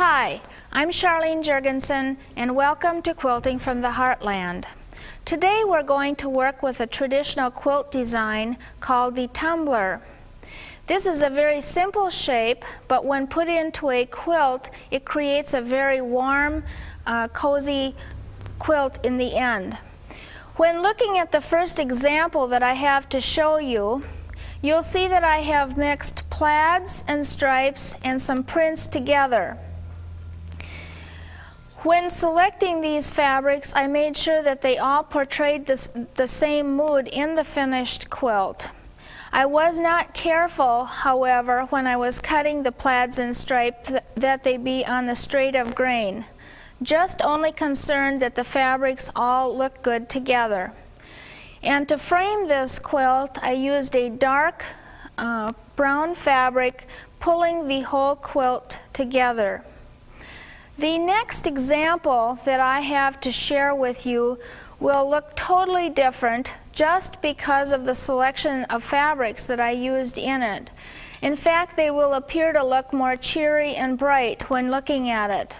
Hi, I'm Charlene Jurgensen, and welcome to Quilting from the Heartland. Today we're going to work with a traditional quilt design called the Tumbler. This is a very simple shape, but when put into a quilt, it creates a very warm, cozy quilt in the end. When looking at the first example that I have to show you, you'll see that I have mixed plaids and stripes and some prints together. When selecting these fabrics, I made sure that they all portrayed the same mood in the finished quilt. I was not careful, however, when I was cutting the plaids and stripes that they be on the straight of grain. Just only concerned that the fabrics all look good together. And to frame this quilt, I used a dark brown fabric, pulling the whole quilt together. The next example that I have to share with you will look totally different just because of the selection of fabrics that I used in it. In fact, they will appear to look more cheery and bright when looking at it.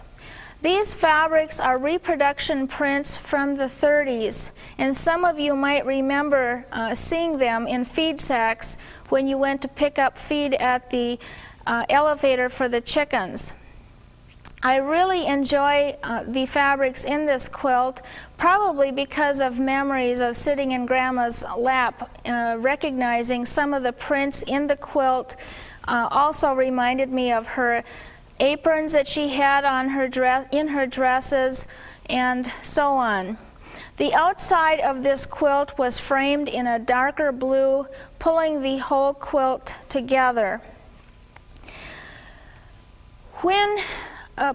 These fabrics are reproduction prints from the 30s, and some of you might remember seeing them in feed sacks when you went to pick up feed at the elevator for the chickens. I really enjoy the fabrics in this quilt, probably because of memories of sitting in Grandma's lap, recognizing some of the prints in the quilt. Also reminded me of her aprons that she had on her in her dresses, and so on. The outside of this quilt was framed in a darker blue, pulling the whole quilt together. When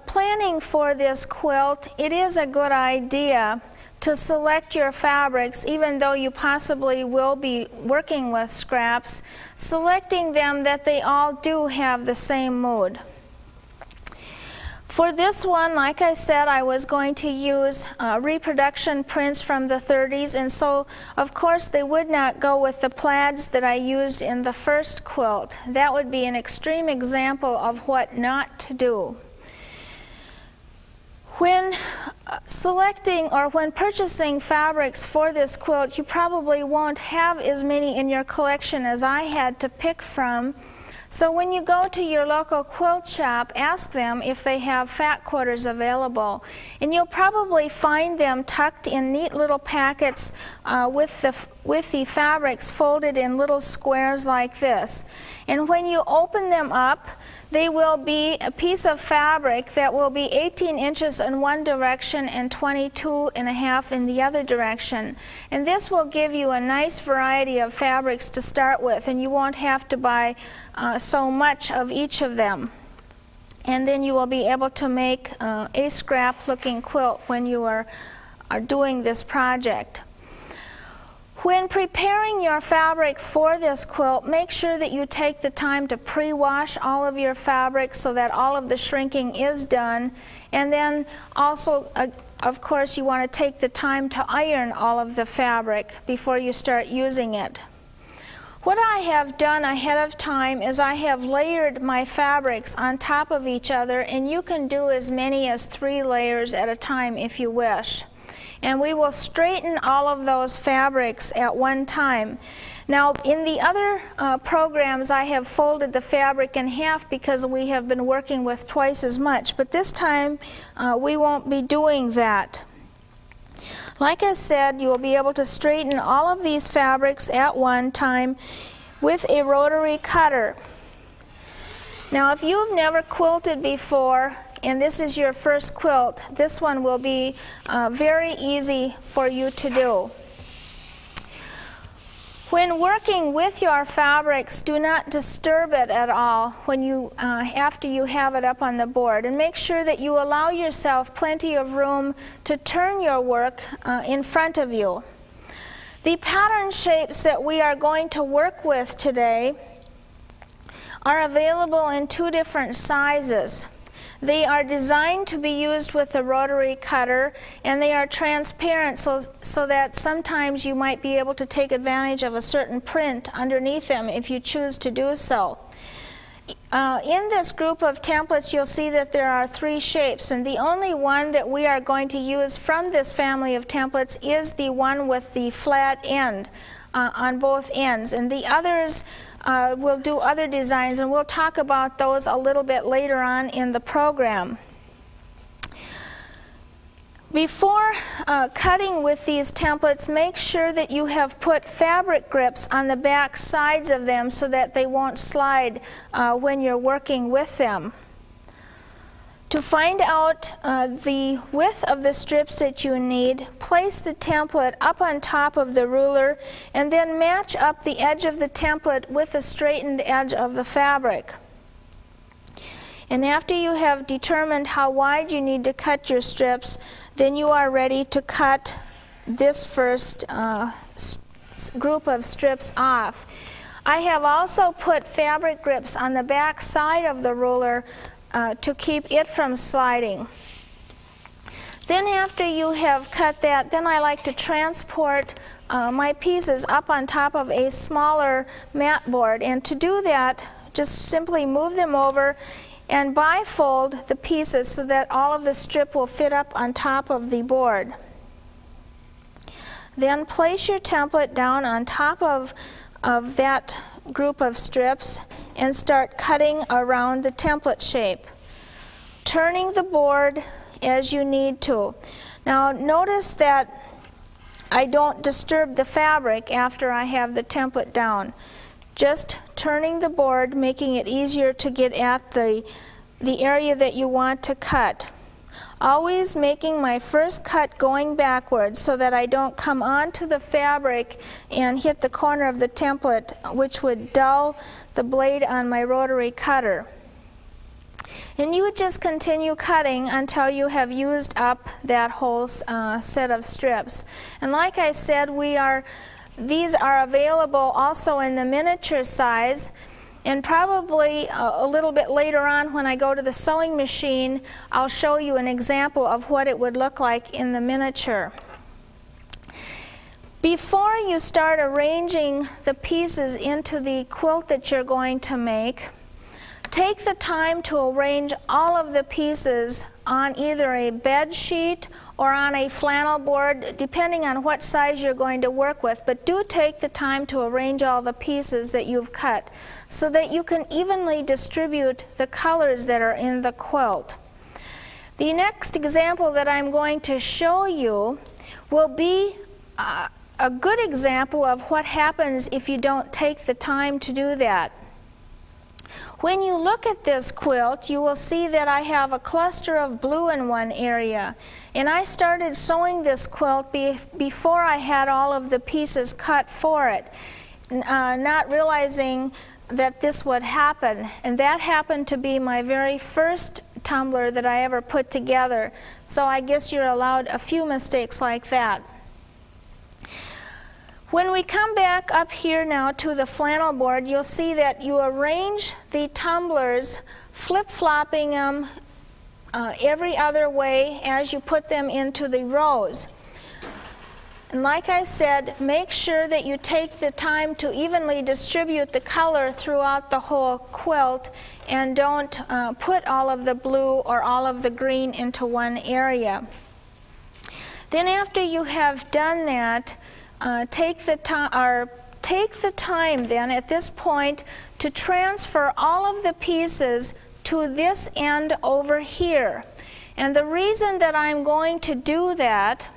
planning for this quilt, it is a good idea to select your fabrics, even though you possibly will be working with scraps, selecting them that they all do have the same mood. For this one, like I said, I was going to use reproduction prints from the 30s, and so of course they would not go with the plaids that I used in the first quilt. That would be an extreme example of what not to do. When selecting or when purchasing fabrics for this quilt, you probably won't have as many in your collection as I had to pick from. So when you go to your local quilt shop, ask them if they have fat quarters available. And you'll probably find them tucked in neat little packets with the fabrics folded in little squares like this. And when you open them up, they will be a piece of fabric that will be 18 inches in one direction and 22.5 in the other direction. And this will give you a nice variety of fabrics to start with, and you won't have to buy so much of each of them. And then you will be able to make a scrap-looking quilt when you are doing this project. When preparing your fabric for this quilt, make sure that you take the time to pre-wash all of your fabrics so that all of the shrinking is done. And then also, of course, you want to take the time to iron all of the fabric before you start using it. What I have done ahead of time is I have layered my fabrics on top of each other, and you can do as many as 3 layers at a time if you wish. And we will straighten all of those fabrics at one time. Now, in the other programs, I have folded the fabric in half because we have been working with twice as much, but this time we won't be doing that. Like I said, you will be able to straighten all of these fabrics at one time with a rotary cutter. Now, if you've never quilted before, and this is your first quilt, this one will be very easy for you to do. When working with your fabrics, do not disturb it at all when after you have it up on the board, and make sure that you allow yourself plenty of room to turn your work in front of you. The pattern shapes that we are going to work with today are available in 2 different sizes. They are designed to be used with a rotary cutter, and they are transparent so that sometimes you might be able to take advantage of a certain print underneath them if you choose to do so. In this group of templates, you'll see that there are 3 shapes, and the only one that we are going to use from this family of templates is the one with the flat end on both ends, and the others we'll do other designs, and we'll talk about those a little bit later on in the program. Before cutting with these templates, make sure that you have put fabric grips on the back sides of them so that they won't slide when you're working with them. To find out the width of the strips that you need, place the template up on top of the ruler and then match up the edge of the template with the straightened edge of the fabric. And after you have determined how wide you need to cut your strips, then you are ready to cut this first group of strips off. I have also put fabric grips on the back side of the ruler to keep it from sliding. Then after you have cut that, then I like to transport my pieces up on top of a smaller mat board. And to do that, just simply move them over and bifold the pieces so that all of the strip will fit up on top of the board. Then place your template down on top of that group of strips and start cutting around the template shape, turning the board as you need to. Now notice that I don't disturb the fabric after I have the template down. Just turning the board, making it easier to get at the area that you want to cut. Always making my first cut going backwards so that I don't come onto the fabric and hit the corner of the template, which would dull the blade on my rotary cutter. And you would just continue cutting until you have used up that whole set of strips. And like I said, these are available also in the miniature size, and probably a little bit later on when I go to the sewing machine, I'll show you an example of what it would look like in the miniature. Before you start arranging the pieces into the quilt that you're going to make, take the time to arrange all of the pieces on either a bed sheet or on a flannel board, depending on what size you're going to work with. But do take the time to arrange all the pieces that you've cut so that you can evenly distribute the colors that are in the quilt. The next example that I'm going to show you will be a good example of what happens if you don't take the time to do that. When you look at this quilt, you will see that I have a cluster of blue in one area. And I started sewing this quilt before I had all of the pieces cut for it, not realizing that this would happen. And that happened to be my very first tumbler that I ever put together. So I guess you're allowed a few mistakes like that. When we come back up here now to the flannel board, you'll see that you arrange the tumblers, flip-flopping them every other way as you put them into the rows. And like I said, make sure that you take the time to evenly distribute the color throughout the whole quilt and don't put all of the blue or all of the green into one area. Then after you have done that, take the time then at this point to transfer all of the pieces to this end over here. And the reason that I'm going to do that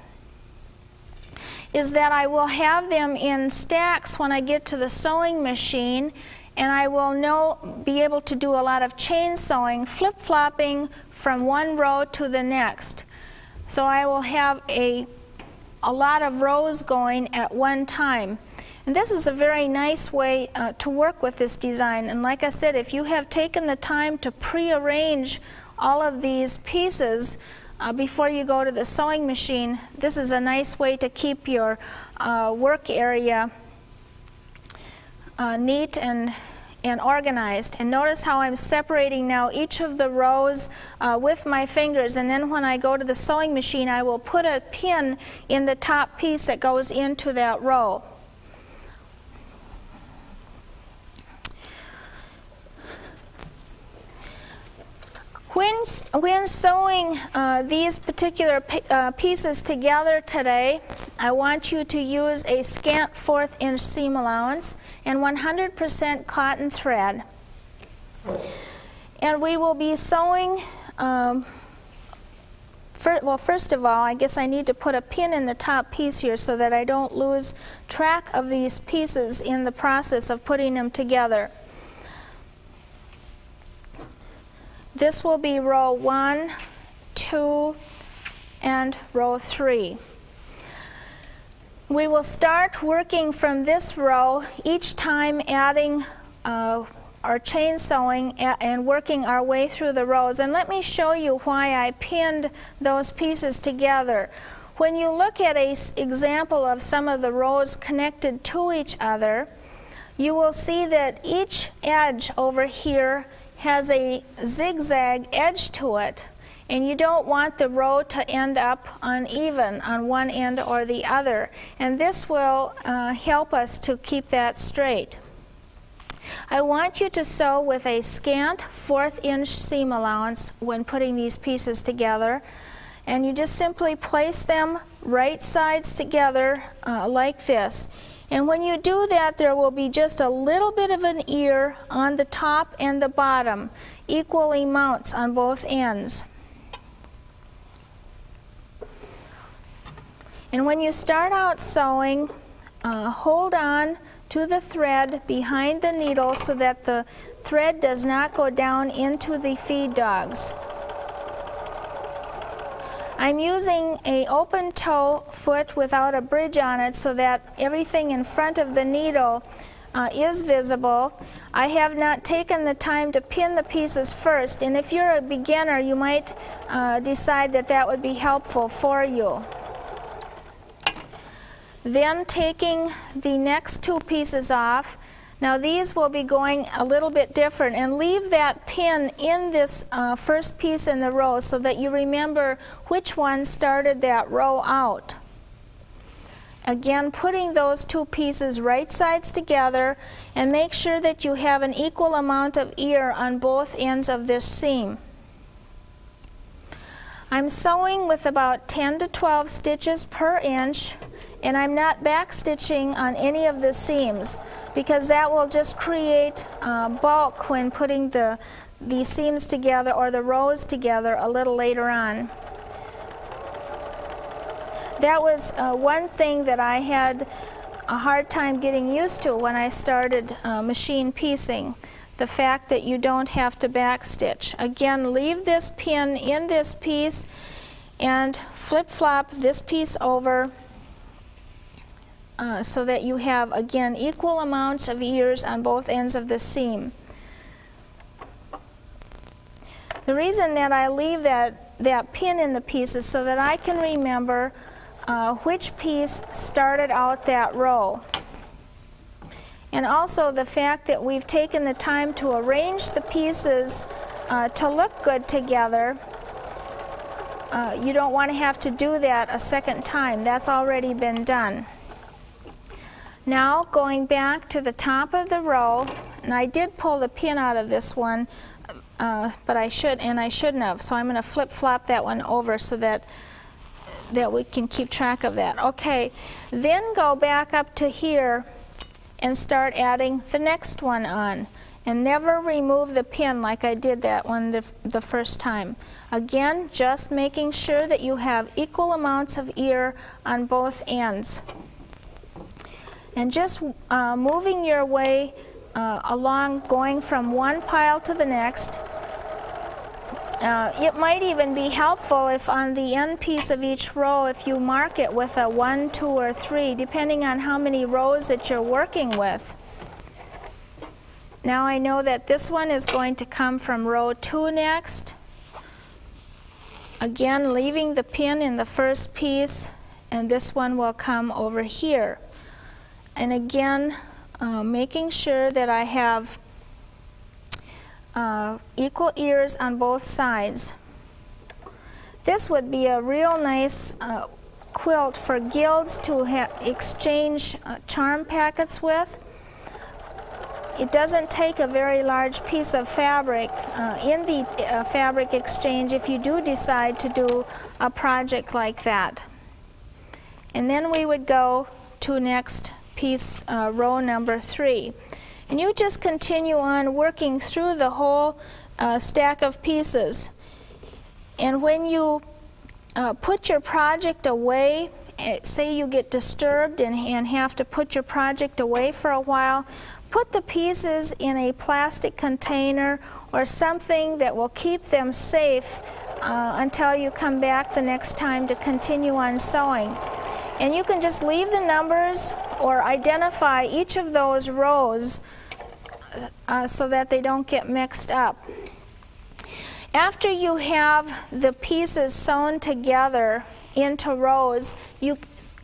is that I will have them in stacks when I get to the sewing machine, and I will be able to do a lot of chain sewing, flip-flopping from one row to the next. So I will have a lot of rows going at one time. And this is a very nice way to work with this design. And like I said, if you have taken the time to pre-arrange all of these pieces before you go to the sewing machine, this is a nice way to keep your work area neat and organized. And notice how I'm separating now each of the rows with my fingers, and then when I go to the sewing machine I will put a pin in the top piece that goes into that row. When sewing these particular pieces together today, I want you to use a scant 1/4 inch seam allowance and 100% cotton thread. And we will be sewing, well, first of all, I guess I need to put a pin in the top piece here so that I don't lose track of these pieces in the process of putting them together. This will be row 1, 2, and row 3. We will start working from this row, each time adding our chain sewing and working our way through the rows. And let me show you why I pinned those pieces together. When you look at an example of some of the rows connected to each other, you will see that each edge over here has a zigzag edge to it, and you don't want the row to end up uneven on one end or the other, and this will help us to keep that straight. I want you to sew with a scant 1/4 inch seam allowance when putting these pieces together, and you just simply place them right sides together like this. And when you do that, there will be just a little bit of an ear on the top and the bottom, equally mounts on both ends. And when you start out sewing, hold on to the thread behind the needle so that the thread does not go down into the feed dogs. I'm using an open toe foot without a bridge on it so that everything in front of the needle is visible. I have not taken the time to pin the pieces first, and if you're a beginner, you might decide that that would be helpful for you. Then taking the next 2 pieces off. Now these will be going a little bit different, and leave that pin in this first piece in the row so that you remember which one started that row out. Again, putting those 2 pieces right sides together, and make sure that you have an equal amount of ear on both ends of this seam. I'm sewing with about 10 to 12 stitches per inch, and I'm not back stitching on any of the seams because that will just create bulk when putting the seams together or the rows together a little later on. That was one thing that I had a hard time getting used to when I started machine piecing. The fact that you don't have to backstitch. Again, leave this pin in this piece and flip-flop this piece over so that you have, again, equal amounts of ears on both ends of the seam. The reason that I leave that pin in the piece is so that I can remember which piece started out that row. And also the fact that we've taken the time to arrange the pieces to look good together. You don't want to have to do that a second time. That's already been done. Now going back to the top of the row, and I did pull the pin out of this one, but I shouldn't have. So I'm going to flip-flop that one over so that we can keep track of that. Okay, then go back up to here and start adding the next one on, and never remove the pin like I did that one the first time. Again, just making sure that you have equal amounts of ear on both ends, and just moving your way along, going from one pile to the next. It might even be helpful if on the end piece of each row, if you mark it with a 1, 2, or 3, depending on how many rows that you're working with. Now I know that this one is going to come from row 2 next. Again, leaving the pin in the first piece, and this one will come over here. And again, making sure that I have equal ears on both sides. This would be a real nice quilt for guilds to exchange charm packets with. it doesn't take a very large piece of fabric in the fabric exchange if you do decide to do a project like that. And then we would go to next piece, row number 3. And you just continue on working through the whole stack of pieces. And when you put your project away, say you get disturbed and have to put your project away for a while, put the pieces in a plastic container or something that will keep them safe until you come back the next time to continue on sewing. And you can just leave the numbers or identify each of those rows so that they don't get mixed up. After you have the pieces sewn together into rows, you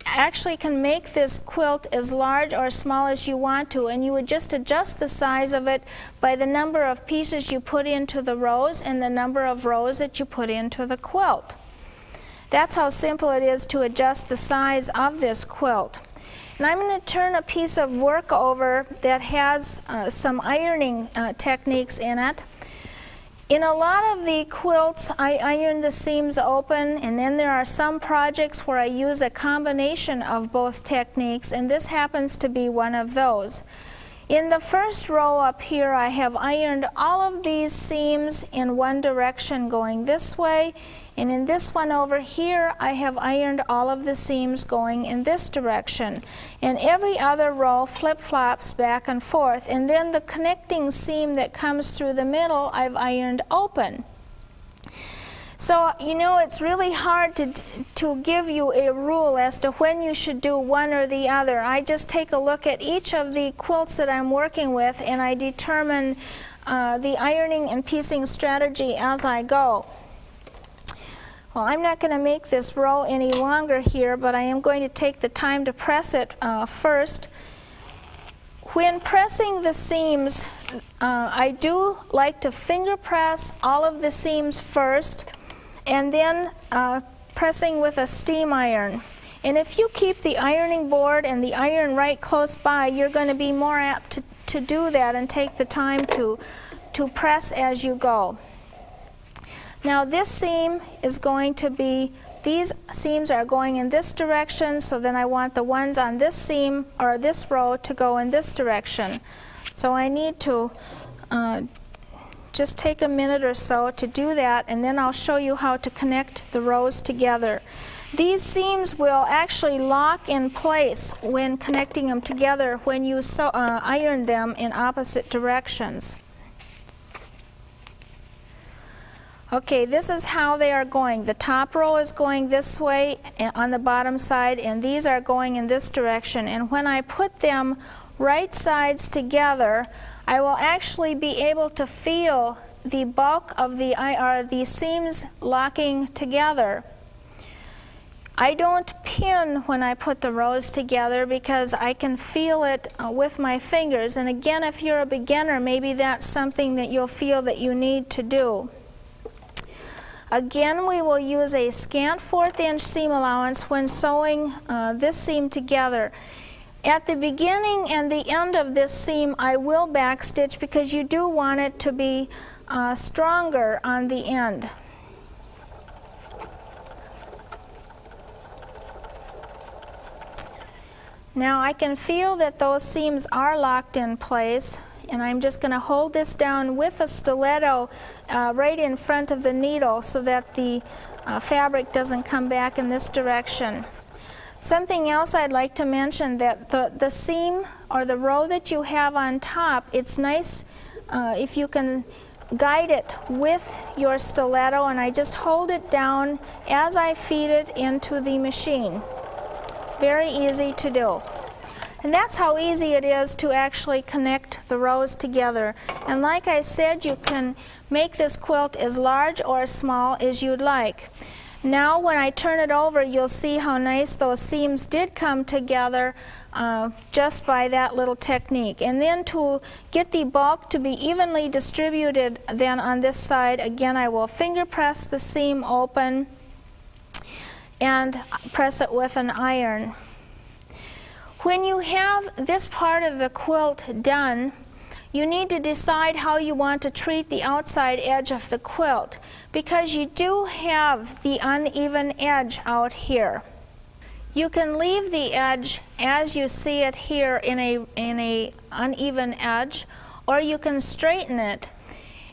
actually can make this quilt as large or small as you want to, and you would just adjust the size of it by the number of pieces you put into the rows and the number of rows that you put into the quilt. That's how simple it is to adjust the size of this quilt. And I'm going to turn a piece of work over that has some ironing techniques in it. In a lot of the quilts, I iron the seams open, and then there are some projects where I use a combination of both techniques, and this happens to be one of those. In the first row up here, I have ironed all of these seams in one direction going this way, and in this one over here, I have ironed all of the seams going in this direction. And every other row flip-flops back and forth, and then the connecting seam that comes through the middle, I've ironed open. So, you know, it's really hard to give you a rule as to when you should do one or the other. I just take a look at each of the quilts that I'm working with, and I determine the ironing and piecing strategy as I go. Well, I'm not going to make this row any longer here, but I am going to take the time to press it first. When pressing the seams, I do like to finger press all of the seams first, and then pressing with a steam iron. And if you keep the ironing board and the iron right close by, you're going to be more apt to do that and take the time to press as you go. Now this seam is going to be, these seams are going in this direction, so then I want the ones on this seam or this row to go in this direction. So I need to just take a minute or so to do that, and then I'll show you how to connect the rows together. These seams will actually lock in place when connecting them together when you iron them in opposite directions. Okay, this is how they are going. The top row is going this way on the bottom side, and these are going in this direction. And when I put them right sides together, I will actually be able to feel the bulk of the seams locking together. I don't pin when I put the rows together because I can feel it with my fingers. And again, if you're a beginner, maybe that's something that you'll feel that you need to do. Again, we will use a scant 1/4 inch seam allowance when sewing this seam together. At the beginning and the end of this seam, I will backstitch because you do want it to be stronger on the end. Now I can feel that those seams are locked in place, and I'm just going to hold this down with a stiletto right in front of the needle so that the fabric doesn't come back in this direction. Something else I'd like to mention, that the seam or the row that you have on top, it's nice if you can guide it with your stiletto, and I just hold it down as I feed it into the machine. Very easy to do. And that's how easy it is to actually connect the rows together. And like I said, you can make this quilt as large or as small as you'd like. Now when I turn it over, you'll see how nice those seams did come together just by that little technique. And then to get the bulk to be evenly distributed then on this side, again I will finger press the seam open and press it with an iron. When you have this part of the quilt done, you need to decide how you want to treat the outside edge of the quilt, because you do have the uneven edge out here. You can leave the edge as you see it here in a uneven edge, or you can straighten it.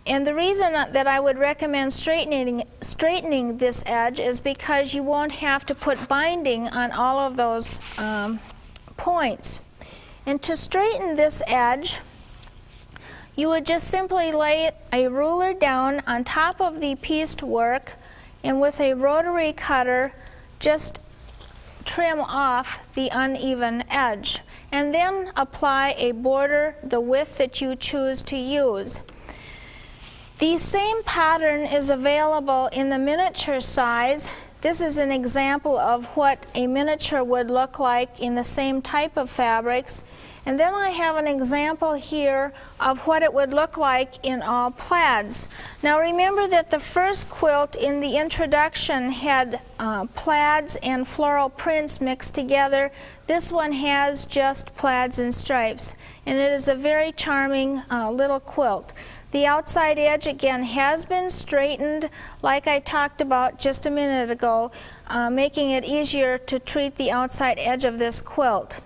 And the reason that I would recommend straightening this edge is because you won't have to put binding on all of those points. And to straighten this edge, you would just simply lay a ruler down on top of the pieced work, and with a rotary cutter just trim off the uneven edge, and then apply a border the width that you choose to use. The same pattern is available in the miniature size. This is an example of what a miniature would look like in the same type of fabrics. And then I have an example here of what it would look like in all plaids. Now remember that the first quilt in the introduction had plaids and floral prints mixed together. This one has just plaids and stripes, and it is a very charming little quilt. The outside edge again has been straightened like I talked about just a minute ago, making it easier to treat the outside edge of this quilt.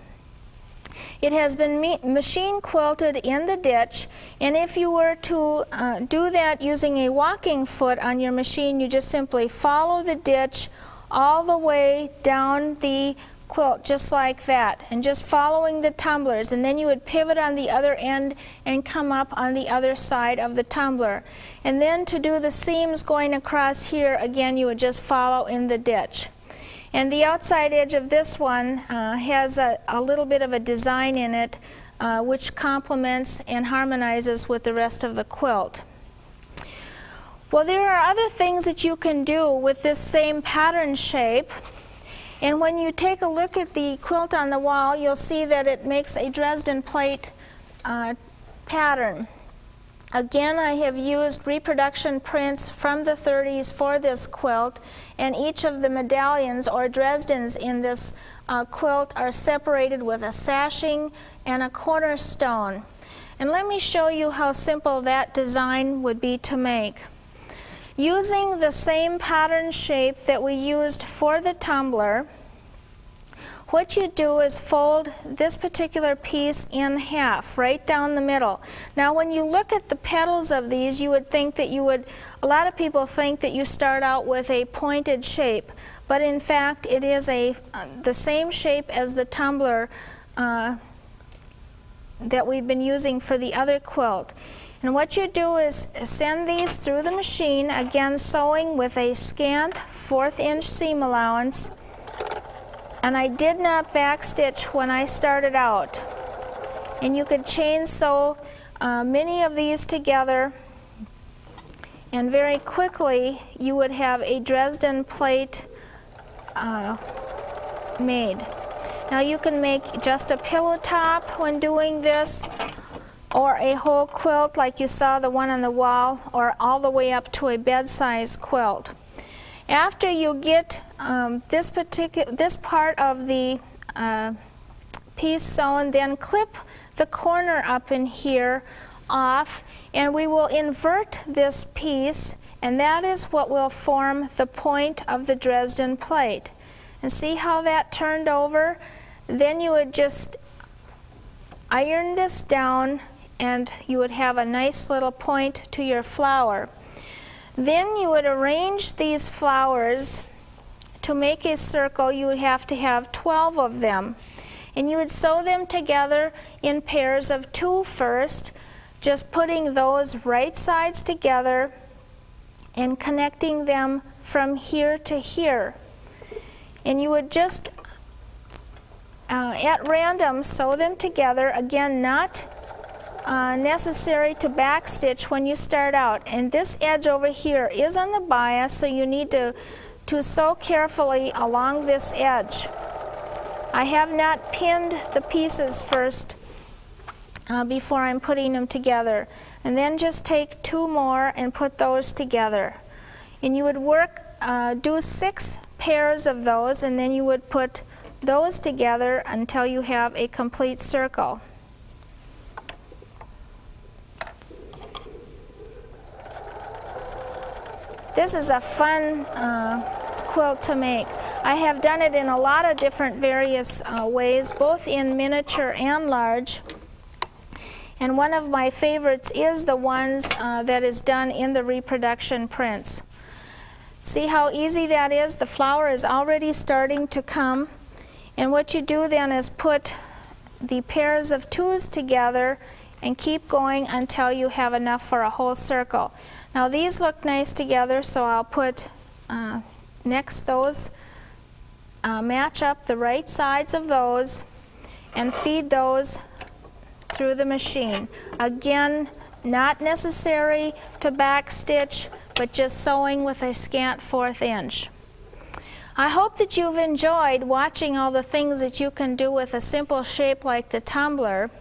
It has been machine quilted in the ditch, and if you were to do that using a walking foot on your machine, you just simply follow the ditch all the way down the quilt just like that, and just following the tumblers, and then you would pivot on the other end and come up on the other side of the tumbler. And then to do the seams going across here, again you would just follow in the ditch. And the outside edge of this one has a little bit of a design in it which complements and harmonizes with the rest of the quilt. Well, there are other things that you can do with this same pattern shape. And when you take a look at the quilt on the wall, you'll see that it makes a Dresden Plate pattern. Again, I have used reproduction prints from the 30s for this quilt, and each of the medallions or Dresdens in this quilt are separated with a sashing and a cornerstone. And let me show you how simple that design would be to make. Using the same pattern shape that we used for the tumbler, what you do is fold this particular piece in half, right down the middle. Now when you look at the petals of these, you would think that a lot of people think that you start out with a pointed shape, but in fact it is the same shape as the tumbler that we've been using for the other quilt. And what you do is send these through the machine, again sewing with a scant 1/4 inch seam allowance. And I did not backstitch when I started out. And you could chain sew many of these together, and very quickly you would have a Dresden Plate made. Now you can make just a pillow top when doing this, or a whole quilt like you saw the one on the wall, or all the way up to a bed-size quilt. After you get this part of the piece sewn, then clip the corner up in here off, and we will invert this piece, and that is what will form the point of the Dresden Plate. And see how that turned over? Then you would just iron this down, and you would have a nice little point to your flower. Then you would arrange these flowers. To make a circle, you would have to have 12 of them. And you would sew them together in pairs of 2 first, just putting those right sides together and connecting them from here to here. And you would just, at random, sew them together, again not necessary to backstitch when you start out. And this edge over here is on the bias, so you need to sew carefully along this edge. I have not pinned the pieces first before I'm putting them together. And then just take 2 more and put those together. And you would do 6 pairs of those, and then you would put those together until you have a complete circle. This is a fun quilt to make. I have done it in a lot of different various ways, both in miniature and large. And one of my favorites is the ones that is done in the reproduction prints. See how easy that is? The flower is already starting to come. And what you do then is put the pairs of twos together and keep going until you have enough for a whole circle. Now these look nice together, so I'll put next those, match up the right sides of those and feed those through the machine. Again, not necessary to backstitch, but just sewing with a scant 1/4 inch. I hope that you've enjoyed watching all the things that you can do with a simple shape like the tumbler.